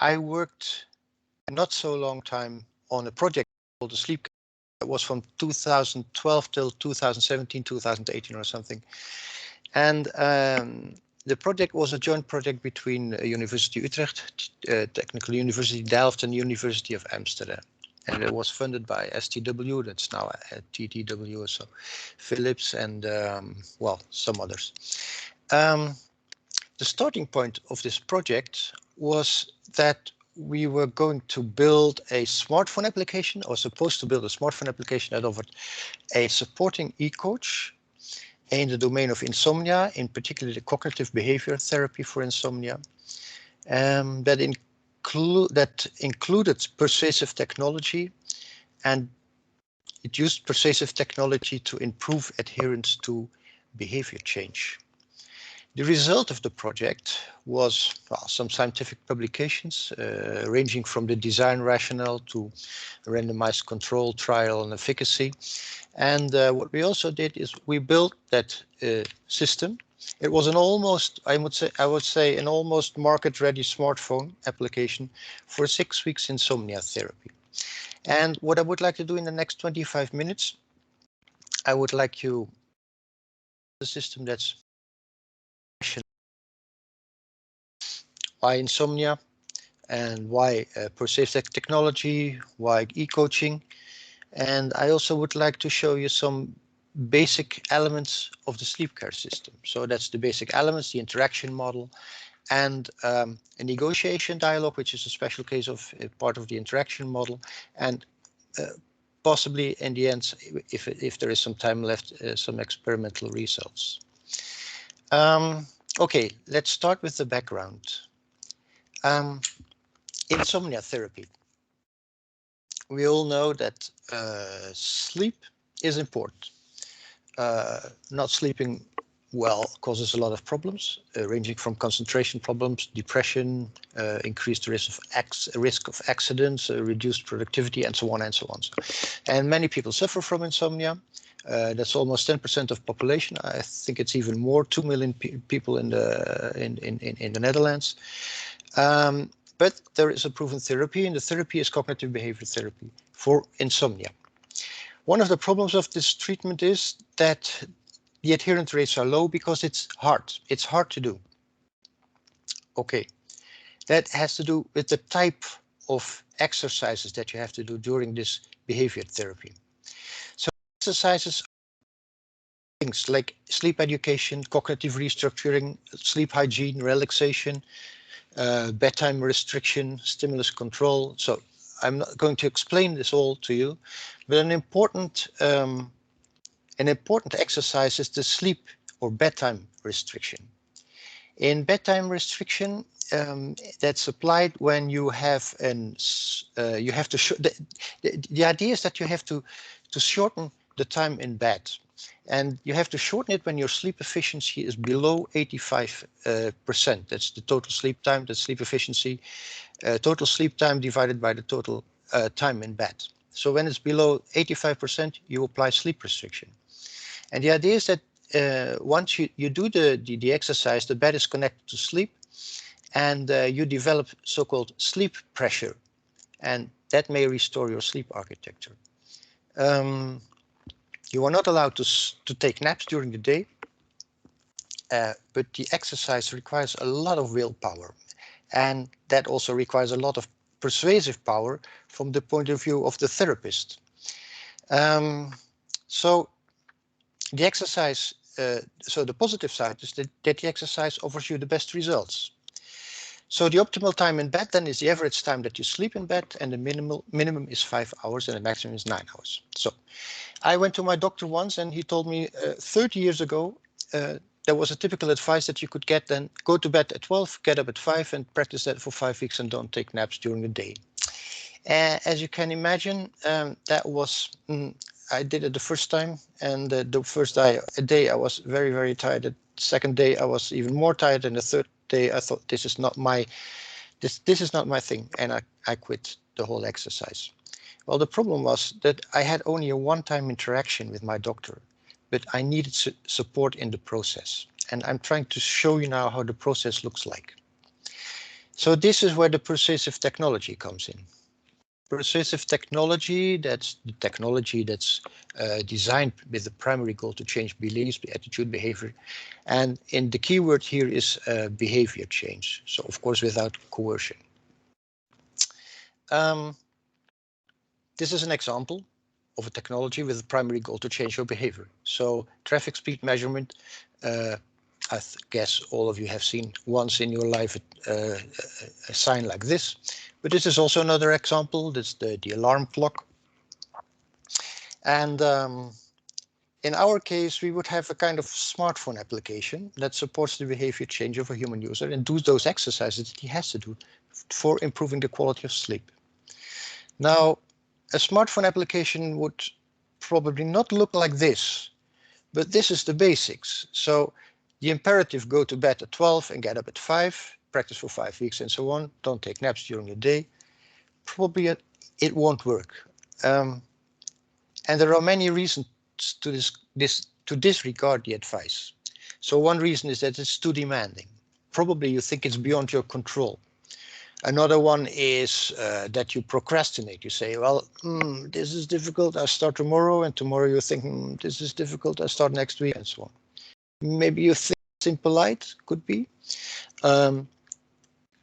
I worked not so long time on a project called the Sleep. It was from 2012 till 2017, 2018 or something. And the project was a joint project between University Utrecht, Technical University Delft and University of Amsterdam. And it was funded by STW, that's now TTW, so Philips and, well, some others. The starting point of this project was that we were going to build a smartphone application, or supposed to build a smartphone application that offered a supporting e-coach in the domain of insomnia, in particular the cognitive behavior therapy for insomnia, that included persuasive technology, and it used persuasive technology to improve adherence to behavior change. The result of the project was some scientific publications ranging from the design rationale to randomized control trial and efficacy. And what we also did is we built that system. It was an almost, I would say an almost market-ready smartphone application for 6 weeks insomnia therapy. And what I would like to do in the next 25 minutes, I would like you the system that's why insomnia and why persuasive technology, why e-coaching. And I also would like to show you some basic elements of the sleep care system. So that's the basic elements, the interaction model, and a negotiation dialogue, which is a special case of part of the interaction model, and possibly in the end, if there is some time left, some experimental results. Okay, let's start with the background. Insomnia therapy. We all know that sleep is important. Not sleeping well causes a lot of problems, ranging from concentration problems, depression, increased risk of accidents, reduced productivity, and so on and so on. And many people suffer from insomnia. That's almost 10% of population. I think it's even more, 2 million people in the Netherlands. But there is a proven therapy, and the therapy is cognitive behavior therapy for insomnia. One of the problems of this treatment is that the adherence rates are low because it's hard. It's hard to do. Okay, that has to do with the type of exercises that you have to do during this behavior therapy. So exercises, things like sleep education, cognitive restructuring, sleep hygiene, relaxation, bedtime restriction, stimulus control. So I'm not going to explain this all to you, but an important exercise is the sleep or bedtime restriction. In bedtime restriction, that's applied when you have the idea is that you have to shorten the time in bed, and you have to shorten it when your sleep efficiency is below 85%. That's the total sleep time, the sleep efficiency, total sleep time divided by the total time in bed. So when it's below 85%, you apply sleep restriction. And the idea is that once you do the exercise, the bed is connected to sleep, and you develop so-called sleep pressure, and that may restore your sleep architecture. You are not allowed to take naps during the day, but the exercise requires a lot of willpower, and that also requires a lot of persuasive power from the point of view of the therapist. So the exercise, so the positive side is that the exercise offers you the best results. So the optimal time in bed then is the average time that you sleep in bed, and the minimum is 5 hours and the maximum is 9 hours. So I went to my doctor once and he told me 30 years ago, there was a typical advice that you could get then: go to bed at 12, get up at 5 and practice that for 5 weeks and don't take naps during the day. As you can imagine, that was, I did it the first time, and the first day I was very, very tired. The second day I was even more tired, and the third day I thought this is not my thing, and I quit the whole exercise. Well, the problem was that I had only a one-time interaction with my doctor, but I needed support in the process, and I'm trying to show you now how the process looks like. So this is where the persuasive technology comes in. Persuasive technology, that's the technology that's designed with the primary goal to change beliefs, attitude, behavior. And in the keyword here is behavior change. So of course, without coercion. This is an example of a technology with a primary goal to change your behavior. So traffic speed measurement, I guess all of you have seen once in your life a sign like this. But this is also another example. That's the alarm clock. And in our case, we would have a kind of smartphone application that supports the behavior change of a human user and does those exercises that he has to do for improving the quality of sleep. Now, a smartphone application would probably not look like this, but this is the basics. So the imperative, go to bed at 12 and get up at 5, practice for 5 weeks and so on. Don't take naps during the day. Probably it won't work. And there are many reasons to disregard the advice. So one reason is that it's too demanding. Probably you think it's beyond your control. Another one is that you procrastinate. You say, well, this is difficult, I'll start tomorrow, and tomorrow you think, this is difficult, I'll start next week, and so on. Maybe you think it's impolite, could be.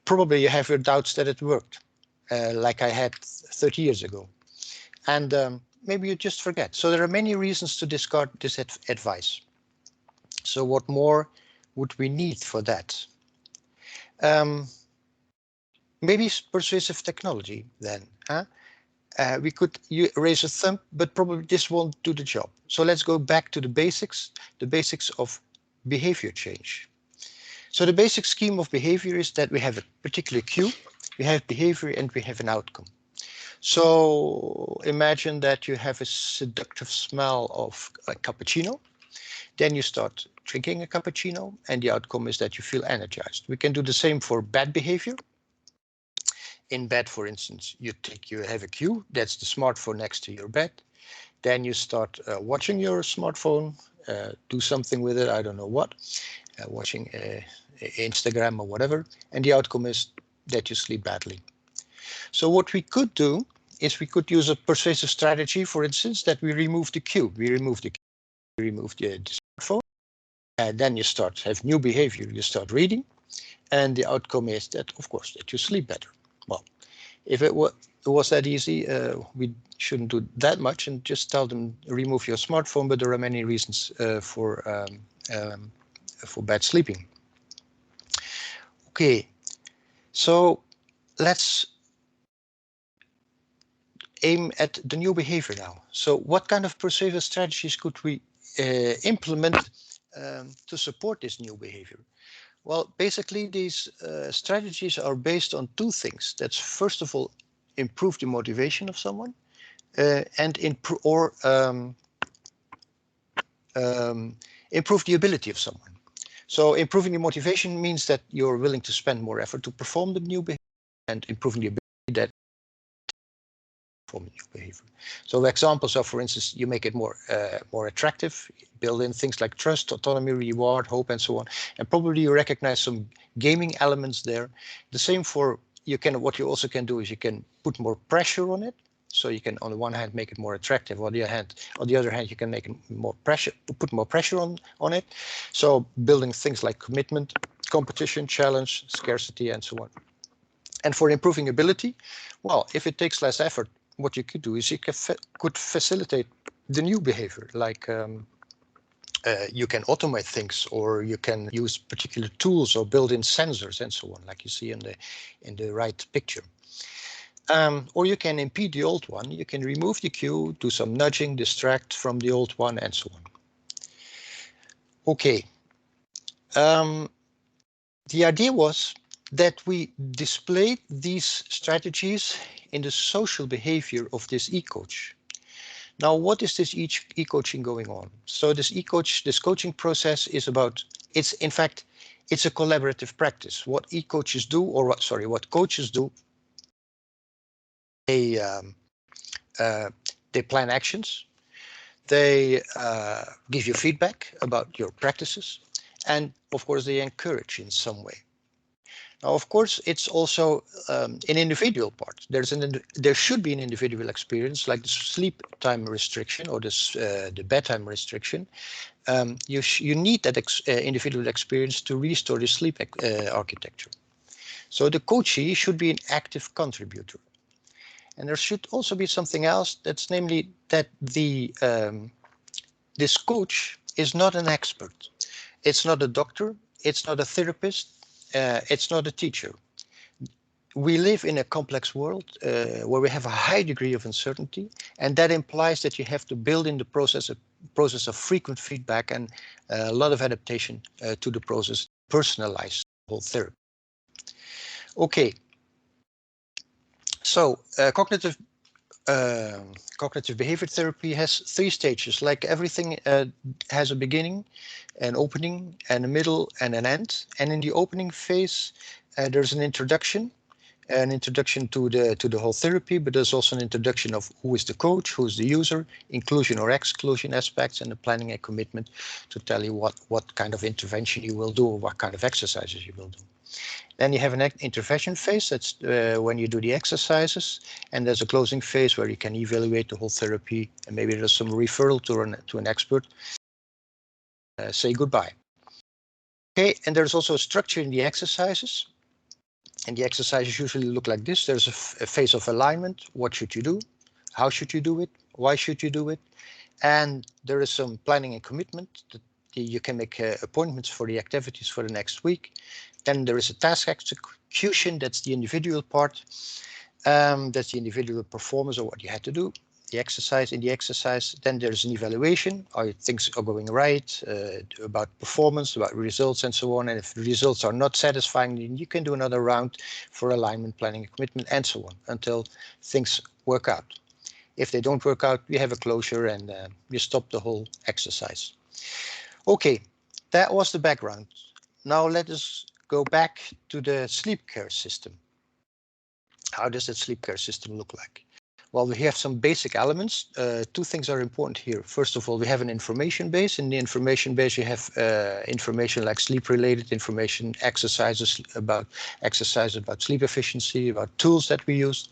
Probably you have your doubts that it worked, like I had 30 years ago. And maybe you just forget. So there are many reasons to discard this advice. So what more would we need for that? Maybe persuasive technology then. We could raise a thumb, but probably this won't do the job. So let's go back to the basics of behavior change. So the basic scheme of behavior is that we have a particular cue, we have behavior, and we have an outcome. So imagine that you have a seductive smell of a cappuccino. Then you start drinking a cappuccino, and the outcome is that you feel energized. We can do the same for bad behavior. In bed, for instance, you have a cue, that's the smartphone next to your bed. Then you start watching your smartphone, do something with it, I don't know what, watching Instagram or whatever, and the outcome is that you sleep badly. So what we could do is we could use a persuasive strategy, for instance, that we remove the cue. We remove the smartphone, and then you have new behavior, you start reading, and the outcome is that, of course, that you sleep better. Well, if it was that easy, we shouldn't do that much and just tell them remove your smartphone, but there are many reasons for bad sleeping. Okay, so let's aim at the new behavior now. So what kind of persuasive strategies could we implement to support this new behavior? Well, basically, these strategies are based on two things. That's first of all, improve the motivation of someone, and improve the ability of someone. So improving the motivation means that you're willing to spend more effort to perform the new behavior, and improving the ability that perform the new behavior. So examples are, for instance, you make it more attractive, build in things like trust, autonomy, reward, hope, and so on. And probably you recognize some gaming elements there. The same for what you also can do is you can put more pressure on it. So you can, on the one hand, make it more attractive. On the other hand, you can make it more pressure, put more pressure on it. So building things like commitment, competition, challenge, scarcity, and so on. And for improving ability, well, if it takes less effort, what you could do is you could facilitate the new behavior, like you can automate things, or you can use particular tools or build in sensors and so on, like you see in the right picture. Or you can impede the old one. You can remove the cue, do some nudging, distract from the old one, and so on. Okay. The idea was that we displayed these strategies in the social behavior of this e-coach. Now, what is this e-coaching going on? So this coaching process is about, in fact, it's a collaborative practice. What e-coaches do, or what coaches do, they plan actions, they give you feedback about your practices, and of course they encourage in some way. Now, of course, it's also an individual part. There should be an individual experience, like the sleep time restriction or the bedtime restriction. You need that individual experience to restore the sleep architecture. So the coachee should be an active contributor. And there should also be something else, that's namely that this coach is not an expert. It's not a doctor, it's not a therapist, it's not a teacher. We live in a complex world where we have a high degree of uncertainty, and that implies that you have to build in the process of frequent feedback and a lot of adaptation to the process, personalize the whole therapy. Okay, so cognitive behavior therapy has 3 stages. Like everything has a beginning, an opening, and a middle, and an end. And in the opening phase, there's an introduction to the whole therapy, but there's also an introduction of who is the coach, who's the user, inclusion or exclusion aspects, and the planning and commitment to tell you what kind of intervention you will do or what kind of exercises you will do. Then you have an intervention phase, that's when you do the exercises, and there's a closing phase where you can evaluate the whole therapy, and maybe there's some referral to an expert, say goodbye. Okay, and there's also a structure in the exercises. And the exercises usually look like this. There's a phase of alignment. What should you do? How should you do it? Why should you do it? And there is some planning and commitment. That you can make appointments for the activities for the next week. Then there is a task execution. That's the individual part. That's the individual performance or what you had to do. The exercise. In the exercise, then there's an evaluation. Are things are going right, about performance, about results, and so on. And if the results are not satisfying, then you can do another round for alignment, planning, and commitment, and so on, until things work out. If they don't work out, we have a closure and you stop the whole exercise. Okay, that was the background. Now let us go back to the sleep care system. How does that sleep care system look like? Well, we have some basic elements. 2 things are important here. First of all, we have an information base. In the information base, you have information like sleep-related information, exercises about sleep efficiency, about tools that we use.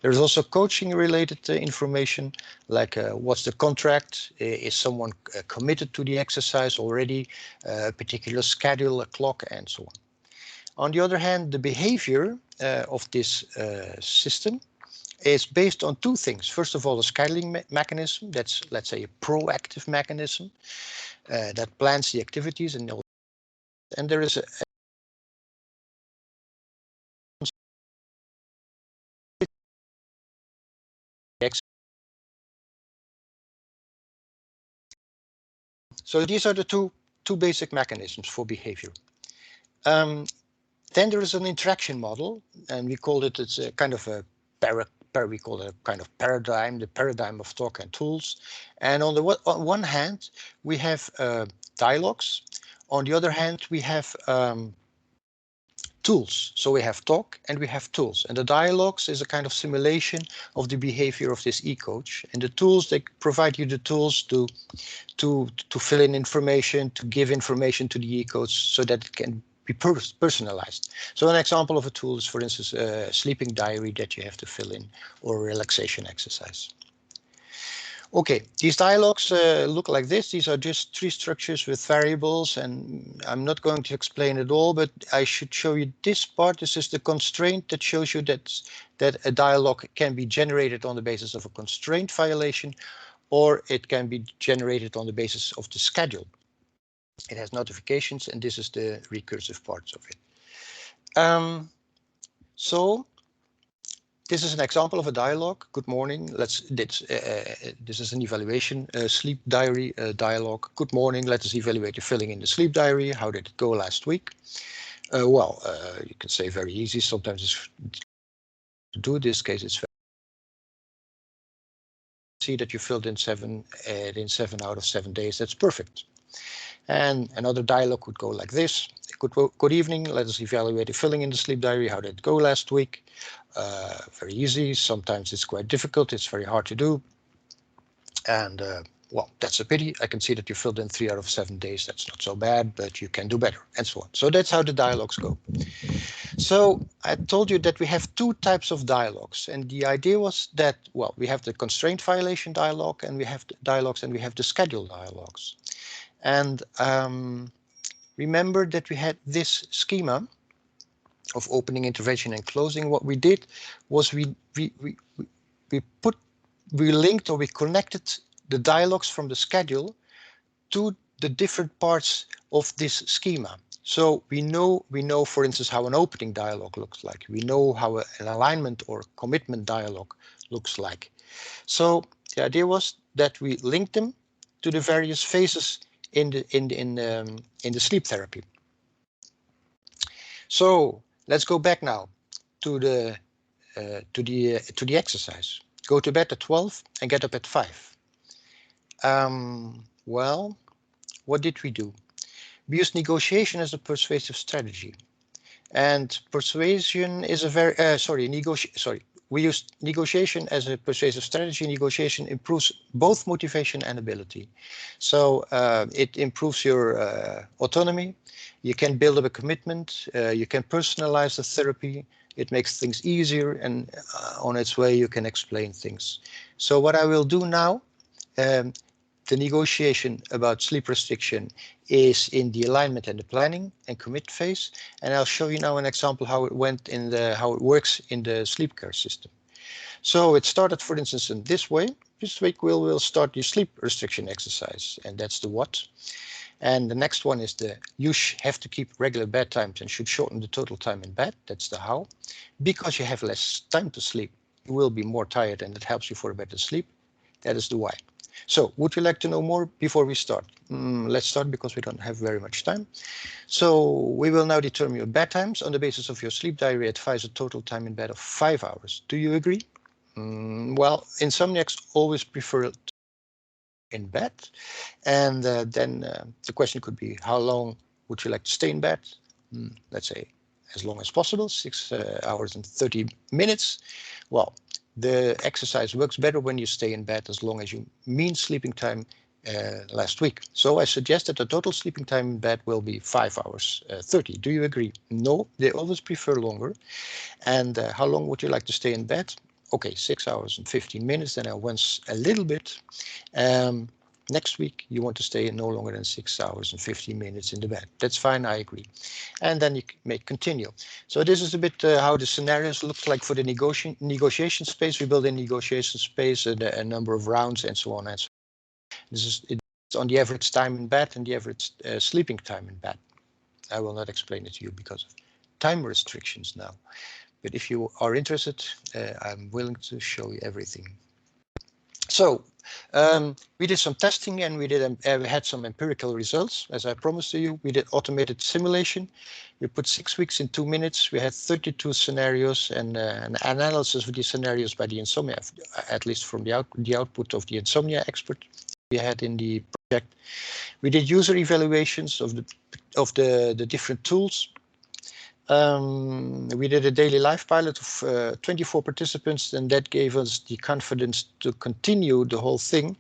There's also coaching-related information, like what's the contract? Is someone committed to the exercise already? A particular schedule, a clock, and so on. On the other hand, the behavior of this system is based on 2 things. First of all, a scheduling mechanism. That's, let's say, a proactive mechanism that plans the activities. And there is so these are the two basic mechanisms for behavior. Then there is an interaction model, and we call it, it's a kind of a we call it a kind of paradigm, the paradigm of talk and tools. And on one hand, we have dialogues. On the other hand, we have tools. So we have talk and we have tools. And the dialogues is a kind of simulation of the behavior of this e-coach. And the tools, they provide you the tools to fill in information, to give information to the e-coach so that it can be personalized. So an example of a tool is, for instance, a sleeping diary that you have to fill in, or a relaxation exercise. Okay, these dialogues look like this. These are just tree structures with variables, and I'm not going to explain it all, but I should show you this part. This is the constraint that shows you that a dialogue can be generated on the basis of a constraint violation, or it can be generated on the basis of the schedule. It has notifications, and this is the recursive parts of it. So this is an example of a dialogue. Good morning. This is an evaluation, sleep diary dialogue. Good morning. Let us evaluate the filling in the sleep diary. How did it go last week? You can say very easy. Sometimes it's to do. In this case, it's very see that you filled in 7 out of 7 days. That's perfect. And another dialogue would go like this. Good evening. Let us evaluate the filling in the sleep diary. How did it go last week? Very easy. Sometimes it's quite difficult. It's very hard to do. And well, that's a pity. I can see that you filled in 3 out of 7 days. That's not so bad, but you can do better, and so on. So that's how the dialogues go. So I told you that we have 2 types of dialogues, and the idea was that, well, we have the constraint violation dialogue, and we have the dialogues, and we have the schedule dialogues. And remember that we had this schema of opening, intervention, and closing. What we did was we linked, or we connected the dialogues from the schedule to the different parts of this schema. So we know, for instance, how an opening dialogue looks like. We know how an alignment or commitment dialogue looks like. So the idea was that we linked them to the various phases in the sleep therapy. So let's go back now to the exercise. Go to bed at 12 and get up at 5. Well, what did we do? We used negotiation as a persuasive strategy, and persuasion is a very we used negotiation as a persuasive strategy. Negotiation improves both motivation and ability. So it improves your autonomy. You can build up a commitment. You can personalize the therapy. It makes things easier, and on its way you can explain things. So what I will do now, the negotiation about sleep restriction is in the alignment and the planning and commit phase, and I'll show you now an example how it went in how it works in the sleep care system. So it started, for instance, in this way. This week we'll start the sleep restriction exercise, and that's the what. And the next one is the you have to keep regular bedtimes and should shorten the total time in bed. That's the how. Because you have less time to sleep, you will be more tired, and it helps you for a better sleep. That is the why. So would you like to know more before we start? Let's start, because we don't have very much time. So we will now determine your bedtimes on the basis of your sleep diary. Advise a total time in bed of 5 hours. Do you agree? Well, insomniacs always prefer in bed. And then the question could be, how long would you like to stay in bed? Let's say as long as possible, 6 hours and 30 minutes. Well, the exercise works better when you stay in bed as long as you mean sleeping time last week. So I suggest that the total sleeping time in bed will be 5 hours 30. Do you agree? No, they always prefer longer. And how long would you like to stay in bed? Okay, 6 hours and 15 minutes. Then I went a little bit. Next week, you want to stay no longer than 6 hours and 15 minutes in the bed. That's fine, I agree. And then you may continue. So this is a bit how the scenarios look like for the negotiation space. We build in negotiation space, a number of rounds, and so on and so on. This is it's on the average time in bed and the average sleeping time in bed. I will not explain it to you because of time restrictions now. But if you are interested, I'm willing to show you everything. So we did some testing, and we had some empirical results. As I promised to you, we did automated simulation. We put 6 weeks in 2 minutes. We had 32 scenarios, and an analysis of these scenarios by the Insomnia, at least from the output of the Insomnia expert we had in the project. We did user evaluations of the different tools. We did a daily life pilot of 24 participants, and that gave us the confidence to continue the whole thing.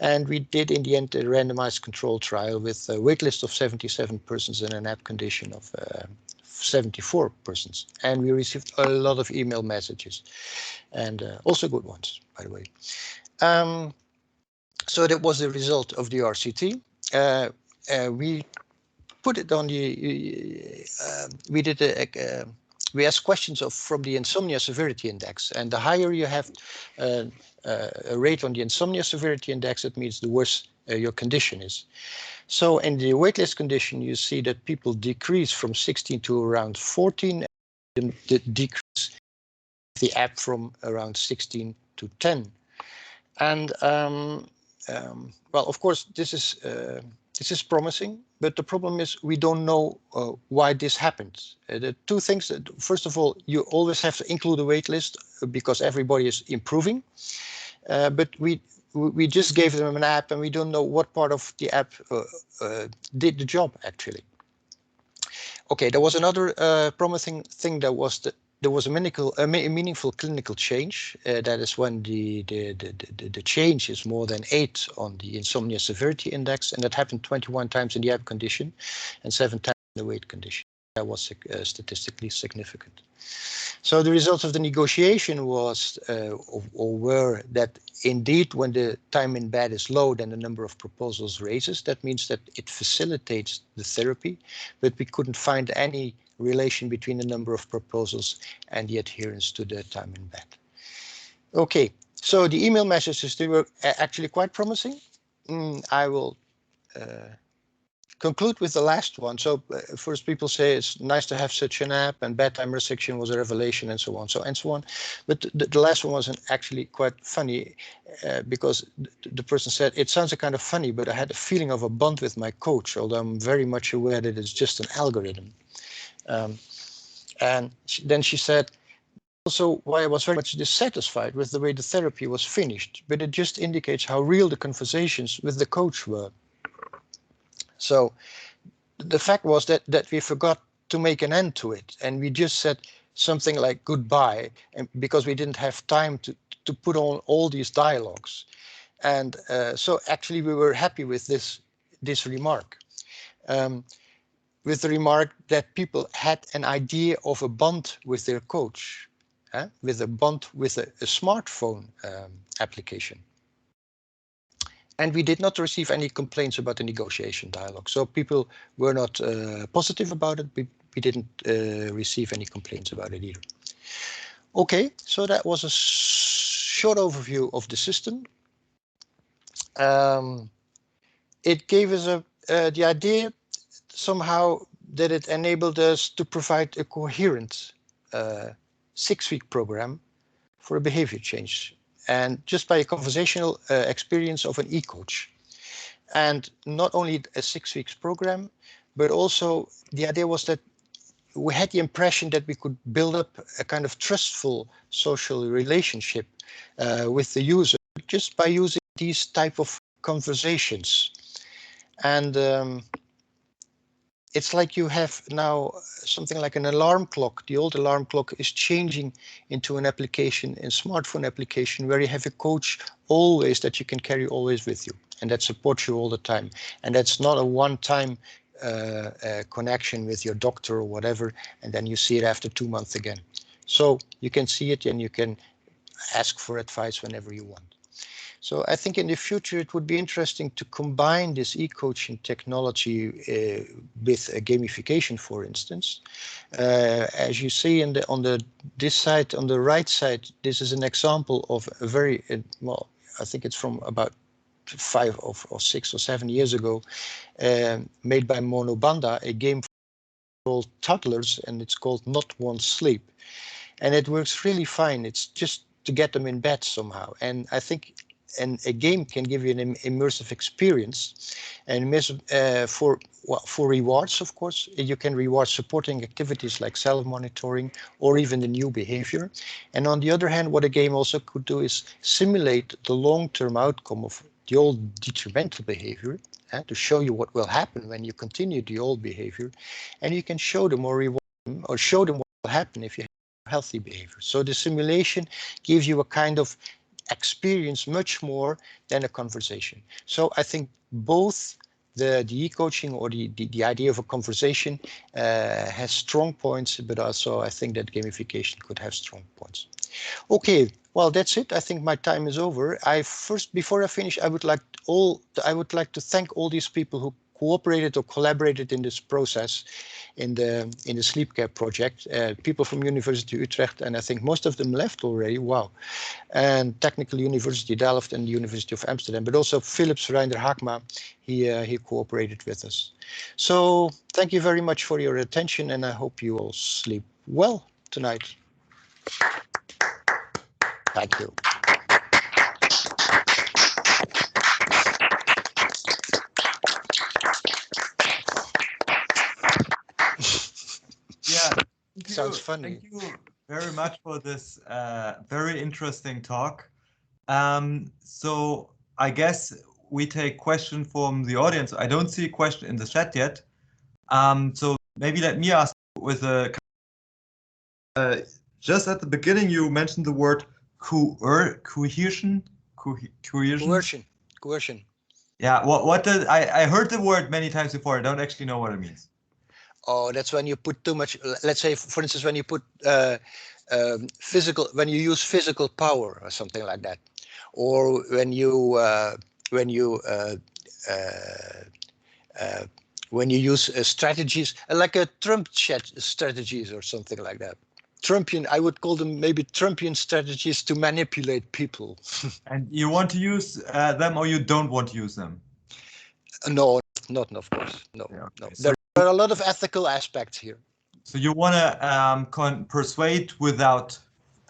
And we did, in the end, a randomized control trial with a waitlist of 77 persons and an app condition of 74 persons. And we received a lot of email messages, and also good ones, by the way. So that was the result of the RCT. We put it on the, we asked questions from the Insomnia Severity Index, and the higher you have a rate on the Insomnia Severity Index, it means the worse your condition is. So in the waitlist condition, you see that people decrease from 16 to around 14, and the decrease of the app from around 16 to 10. And well, of course, this is promising, but the problem is we don't know why this happened. The two things, first of all, you always have to include a wait list because everybody is improving. But we just gave them an app, and we don't know what part of the app did the job actually. Okay, there was another promising thing. That was there was a meaningful clinical change. That is when the change is more than 8 on the insomnia severity index, and that happened 21 times in the app condition and 7 times in the weight condition. That was statistically significant. So the results of the negotiation was or were that indeed when the time in bed is low, then the number of proposals raises. That means that it facilitates the therapy, but we couldn't find any relation between the number of proposals and the adherence to the time in bed. Okay, so the email messages, they were actually quite promising. I will conclude with the last one. So first people say it's nice to have such an app, and bedtime restriction was a revelation, and so on. But the last one was actually quite funny because the person said, it sounds kind of funny, but I had a feeling of a bond with my coach, although I'm very much aware that it's just an algorithm. And then she said, also why I was very much dissatisfied with the way the therapy was finished, but it just indicates how real the conversations with the coach were. So the fact was that we forgot to make an end to it, and we just said something like goodbye, and because we didn't have time to put on all these dialogues. And so actually we were happy with this remark. With the remark that people had an idea of a bond with their coach, with a bond with a smartphone application. And we did not receive any complaints about the negotiation dialogue. So people were not positive about it. We didn't receive any complaints about it either. Okay, so that was a short overview of the system. It gave us the idea somehow that it enabled us to provide a coherent 6-week program for a behavior change, and just by a conversational experience of an e-coach. And not only a 6 weeks program, but also the idea was that we had the impression that we could build up a kind of trustful social relationship with the user just by using these type of conversations. And it's like you have now something like an alarm clock. The old alarm clock is changing into an application, a smartphone application, where you have a coach always that you can carry always with you, and that supports you all the time. And that's not a one-time connection with your doctor or whatever, and then you see it after 2 months again. So you can see it and you can ask for advice whenever you want. So I think in the future it would be interesting to combine this e-coaching technology with a gamification, for instance. As you see this side, on the right side, this is an example of a very, well, I think it's from about 5 or 6 or 7 years ago, made by Monobanda, a game called toddlers, and it's called Not Want Sleep. And it works really fine. It's just to get them in bed somehow. And I think a game can give you an immersive experience, and for rewards, of course, you can reward supporting activities like self-monitoring or even the new behavior. And on the other hand, what a game also could do is simulate the long-term outcome of the old detrimental behavior, to show you what will happen when you continue the old behavior, and you can show them or reward them or show them what will happen if you have healthy behavior. So the simulation gives you a kind of experience much more than a conversation. So I think both the e-coaching or the idea of a conversation has strong points, but also I think that gamification could have strong points. Okay, well, that's it. I think my time is over. Before I finish, I would like to thank all these people who cooperated or collaborated in this process in the sleep care project. People from University of Utrecht, and I think most of them left already. Wow. And Technical University Delft and the University of Amsterdam, but also Philips Reinder Hakma, he cooperated with us. So thank you very much for your attention, and I hope you all sleep well tonight. Thank you. Yeah, Sounds funny. Thank you very much for this very interesting talk. So I guess we take question from the audience. I don't see a question in the chat yet. So maybe let me ask with a just at the beginning, you mentioned the word coercion. Coercion. Coercion. Yeah. What does I heard the word many times before. I don't actually know what it means. Oh, that's when you put too much. Let's say, for instance, when you put when you use physical power or something like that, or when you use strategies like a Trump strategies or something like that. Trumpian, I would call them maybe Trumpian strategies to manipulate people. And you want to use them, or you don't want to use them? No, not of course. No, Yeah, okay. no. So, There are a lot of ethical aspects here. so you want to persuade without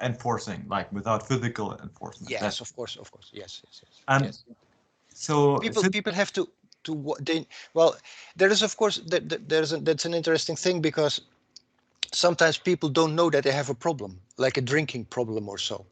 enforcing, like without physical enforcement. Yes, of course, yes, Yes. So people have to well, there is of course that's an interesting thing, because sometimes people don't know that they have a problem, like a drinking problem or so,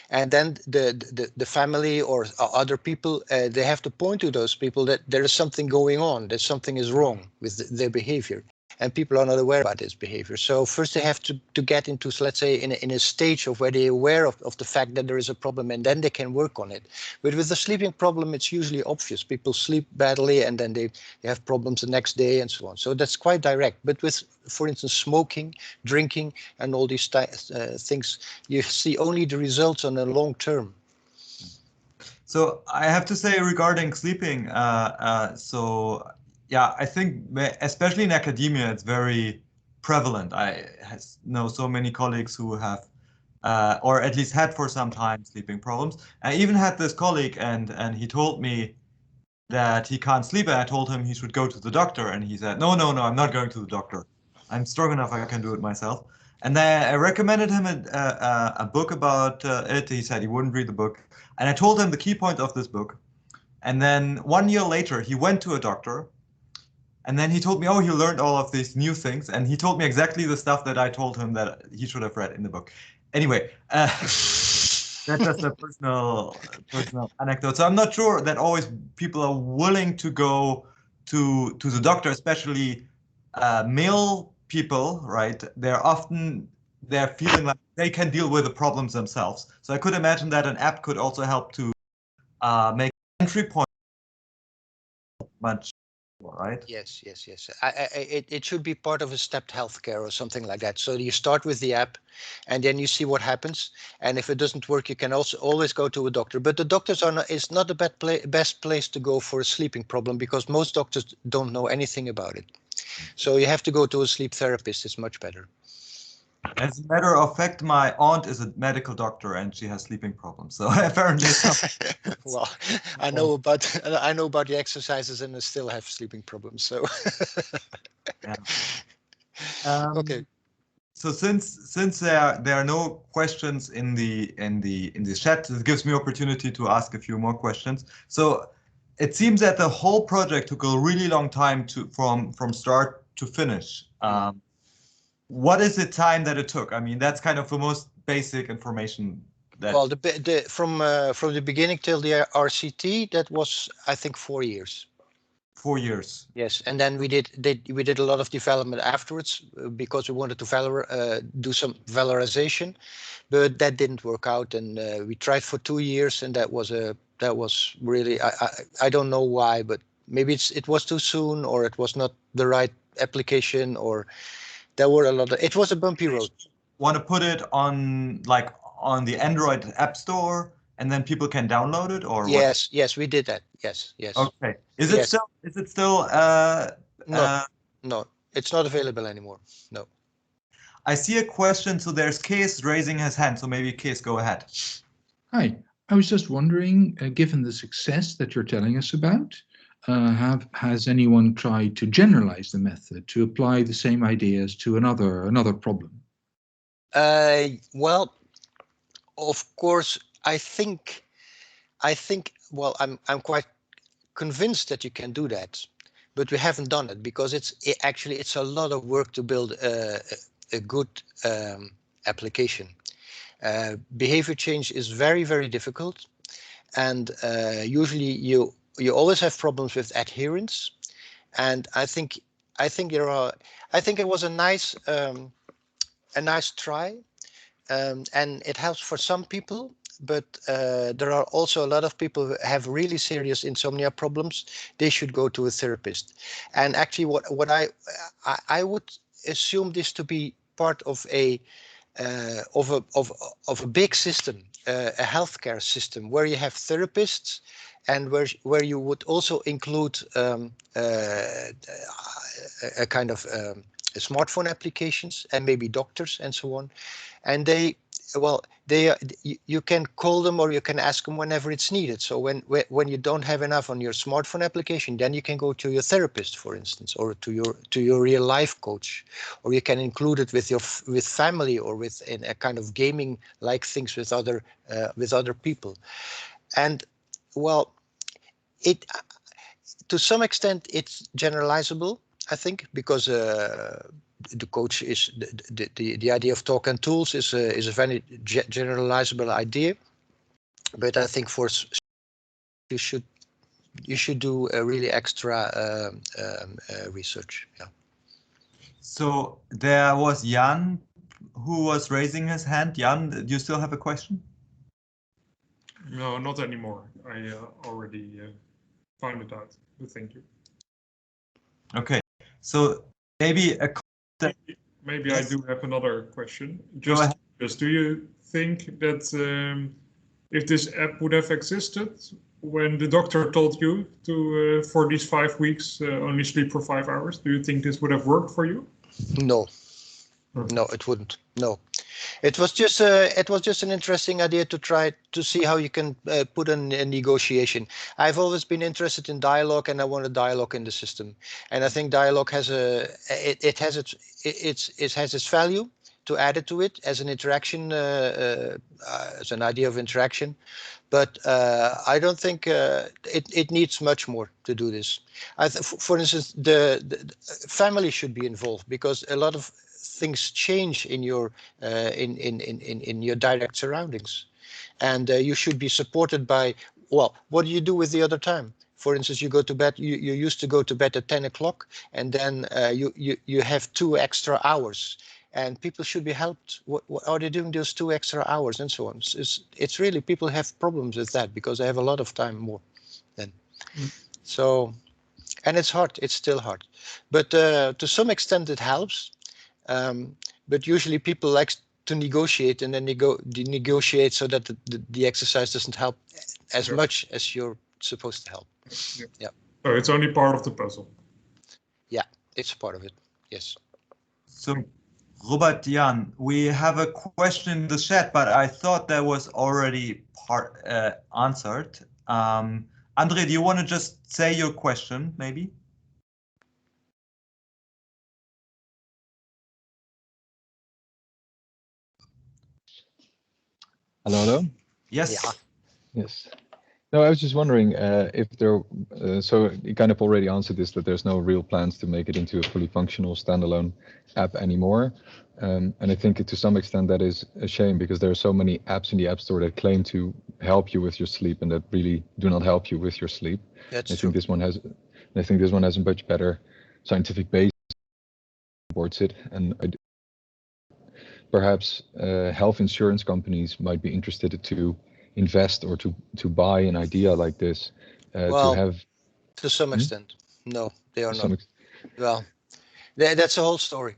and then the family or other people, they have to point to those people that there is something going on, that something is wrong with their behavior, and people are not aware about this behavior. So first they have to get into, let's say, in a stage of where they're aware of the fact that there is a problem, and then they can work on it. But with the sleeping problem, it's usually obvious. People sleep badly and then they have problems the next day and so on. So that's quite direct. But with, for instance, smoking, drinking, and all these things, you see only the results on a long term. So I have to say, regarding sleeping, so yeah, I think especially in academia, it's very prevalent. I know so many colleagues who have, or at least had for some time, sleeping problems. I even had this colleague, and he told me that he can't sleep, and I told him he should go to the doctor, and he said, no, I'm not going to the doctor. I'm strong enough, I can do it myself. And then I recommended him a book about it. He said he wouldn't read the book. And I told him the key point of this book. And then 1 year later, he went to a doctor. And then he told me, oh, he learned all of these new things. And he told me exactly the stuff that I told him that he should have read in the book. Anyway, that's just a personal anecdote. So I'm not sure that always people are willing to go to the doctor, especially male people, right? They're feeling like they can deal with the problems themselves. So I could imagine that an app could also help to make entry point much more, right? Yes. It should be part of a stepped healthcare or something like that. So you start with the app, and then you see what happens. And if it doesn't work, you can also always go to a doctor. But the doctors is not the best place to go for a sleeping problem, because most doctors don't know anything about it. So you have to go to a sleep therapist. It's much better. As a matter of fact, my aunt is a medical doctor and she has sleeping problems. So apparently, well, I know about the exercises, and I still have sleeping problems. So yeah. okay. So since there are no questions in the chat, it gives me opportunity to ask a few more questions. So it seems that the whole project took a really long time from start to finish. What is the time that it took? I mean, that's kind of the most basic information that. Well, from the beginning till the RCT, that was, I think, 4 years. 4 years. Yes, and then we did a lot of development afterwards, because we wanted to do some valorization, but that didn't work out, and we tried for 2 years, and that was really, I don't know why, but maybe it was too soon, or it was not the right application, or there were a lot of, it was a bumpy road. Want to put it on the Android App Store, and then people can download it, or yes, what? Yes, we did that. Yes. Okay. Is it still no, it's not available anymore. No. I see a question. So there's Case raising his hand. So maybe Case, go ahead. Hi, I was just wondering, given the success that you're telling us about, has anyone tried to generalize the method, to apply the same ideas to another problem? Well, of course, I think, well, I'm quite convinced that you can do that, but we haven't done it, because it's a lot of work to build a good application. Behavior change is very, very difficult, and usually you always have problems with adherence. And I think it was a nice try. and it helps for some people, but there are also a lot of people who have really serious insomnia problems. They should go to a therapist. And actually, what I would assume this to be part of a big system, a healthcare system, where you have therapists, and where you would also include a kind of smartphone applications, and maybe doctors and so on. And you can call them, or you can ask them whenever it's needed. So when you don't have enough on your smartphone application, then you can go to your therapist, for instance, or to your real life coach, or you can include it with family, or in a kind of gaming like things with other people. And well, it to some extent it's generalizable, I think, because the coach is the idea of talk and tools is a very generalizable idea. But I think you should do a really extra research. Yeah. So there was Jan who was raising his hand. Jan, do you still have a question? No, not anymore. I already found it out. But thank you. Okay, so maybe maybe yes. I do have another question. Just do you think that if this app would have existed when the doctor told you to for these 5 weeks only sleep for 5 hours, do you think this would have worked for you? No. No, it wouldn't. No, it was just an interesting idea to try to see how you can put in a negotiation. I've always been interested in dialogue, and I want a dialogue in the system. And I think dialogue has it has its value to add it to it as an interaction, as an idea of interaction. But I don't think it needs much more to do this. For instance, the family should be involved, because a lot of things change in your in your direct surroundings, and you should be supported by, well, what do you do with the other time? For instance, you go to bed. You used to go to bed at 10 o'clock, and then you have 2 extra hours, and people should be helped. What are they doing those 2 extra hours, and so on? It's really, people have problems with that because they have a lot of time more then. So, and it's hard. It's still hard, but to some extent it helps. But usually people like to negotiate, and then negotiate so that the exercise doesn't help as much as you're supposed to help. Yeah. So it's only part of the puzzle. Yeah, it's part of it. Yes. So, Robbert Jan, we have a question in the chat, but I thought that was already answered. Andre, do you want to just say your question, maybe? Hello. Yes. Yeah. Yes. No, I was just wondering if there. So you kind of already answered this, that there's no real plans to make it into a fully functional standalone app anymore. And I think to some extent that is a shame, because there are so many apps in the App Store that claim to help you with your sleep and that really do not help you with your sleep. That's I true. think this one has. I think this one has a much better scientific base supports it, and perhaps health insurance companies might be interested to invest or to buy an idea like this Well, to have. To some extent, no, they are not. Well, that's a whole story.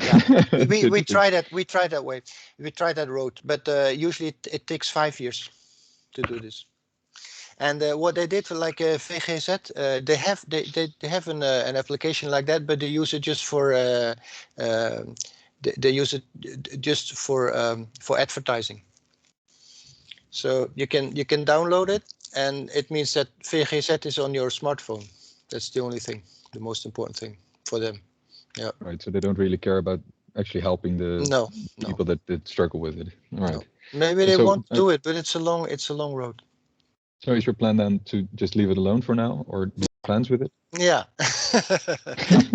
Yeah, we try that. We try that way. We try that road, but usually it takes 5 years to do this. And what they did for like VGZ, they have an application like that, but they use it just for they use it just for advertising. So you can download it, and it means that VGZ is on your smartphone. That's the only thing, the most important thing for them. Yeah. Right. So they don't really care about actually helping the people that struggle with it. All right. No. Maybe they won't do it, but it's a long road. So is your plan then to just leave it alone for now, or do you have plans with it? Yeah.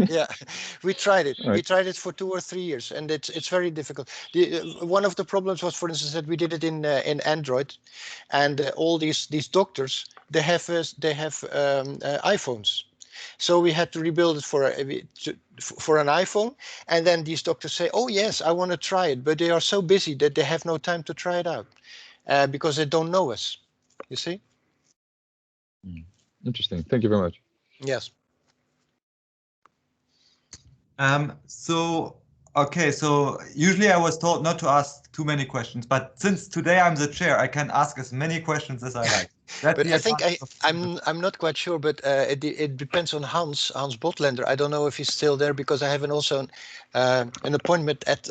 Yeah, we tried it. Right. We tried it for 2 or 3 years, and it's very difficult. One of the problems was, for instance, that we did it in Android, and all these doctors, they have iPhones, So we had to rebuild it for an iPhone. And then these doctors say, oh yes, I want to try it, but they are so busy that they have no time to try it out because they don't know us. You see? Interesting. Thank you very much. Yes. Okay, so usually I was told not to ask too many questions, but since today I'm the chair, I can ask as many questions as I like. But I think I'm not quite sure, but it depends on Hans Botlender. I don't know if he's still there because I have an appointment at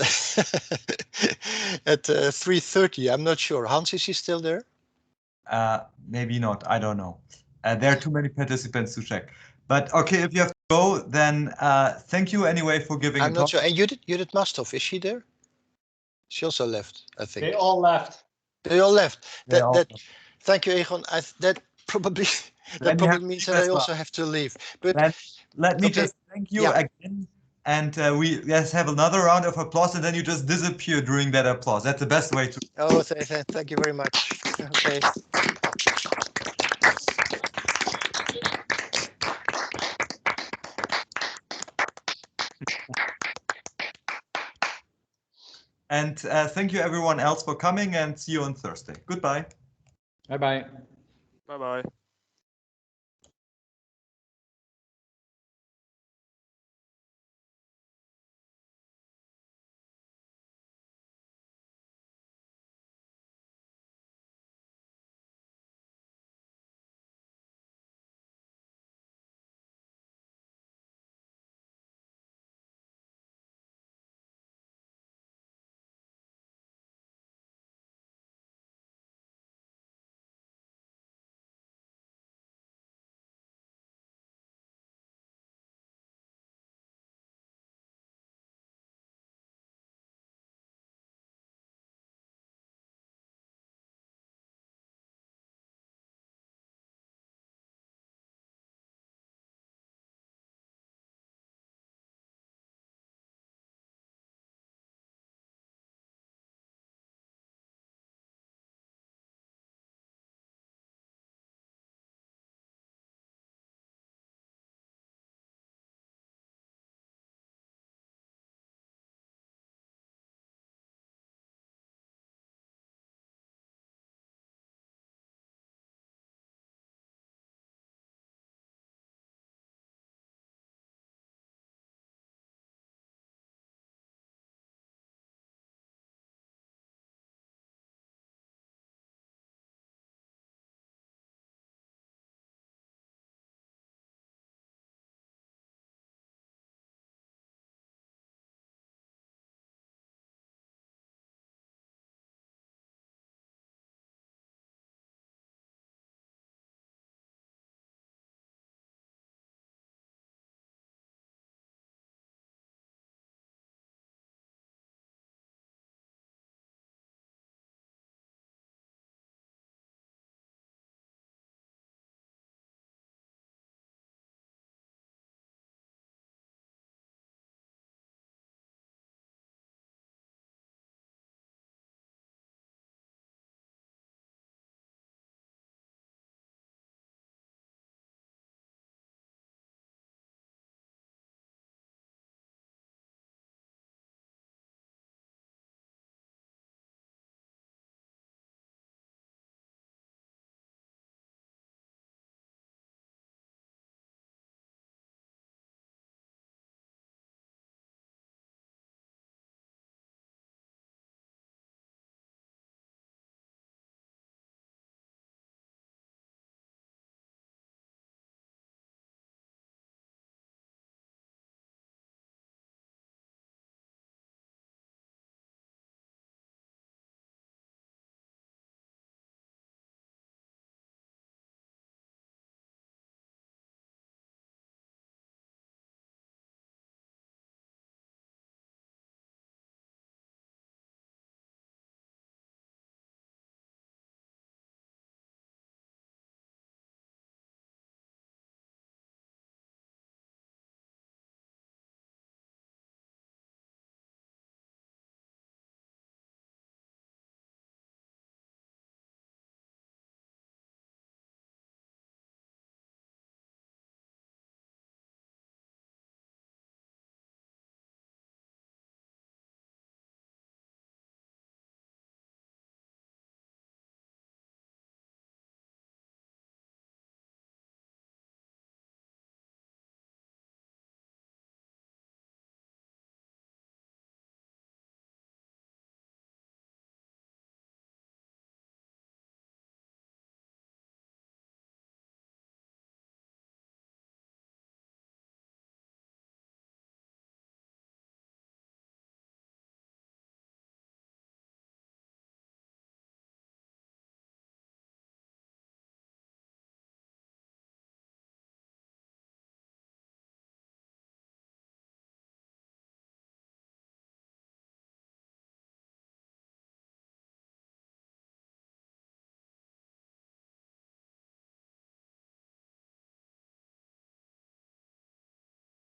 at 3:30. I'm not sure. Hans, is he still there? Maybe not. I don't know. There are too many participants to check. But okay, if you have to go, then thank you anyway for giving. I'm not sure. And Judith Masthoff, is she there? She also left, I think. They all left. They all left. Thank you, Egon. That probably means that I also have to leave. But let me just thank you again, and let's have another round of applause, and then you just disappear during that applause. That's the best way to. Oh, thank you very much. Okay. And thank you everyone else for coming, and see you on Thursday. Goodbye. Bye-bye. Bye-bye.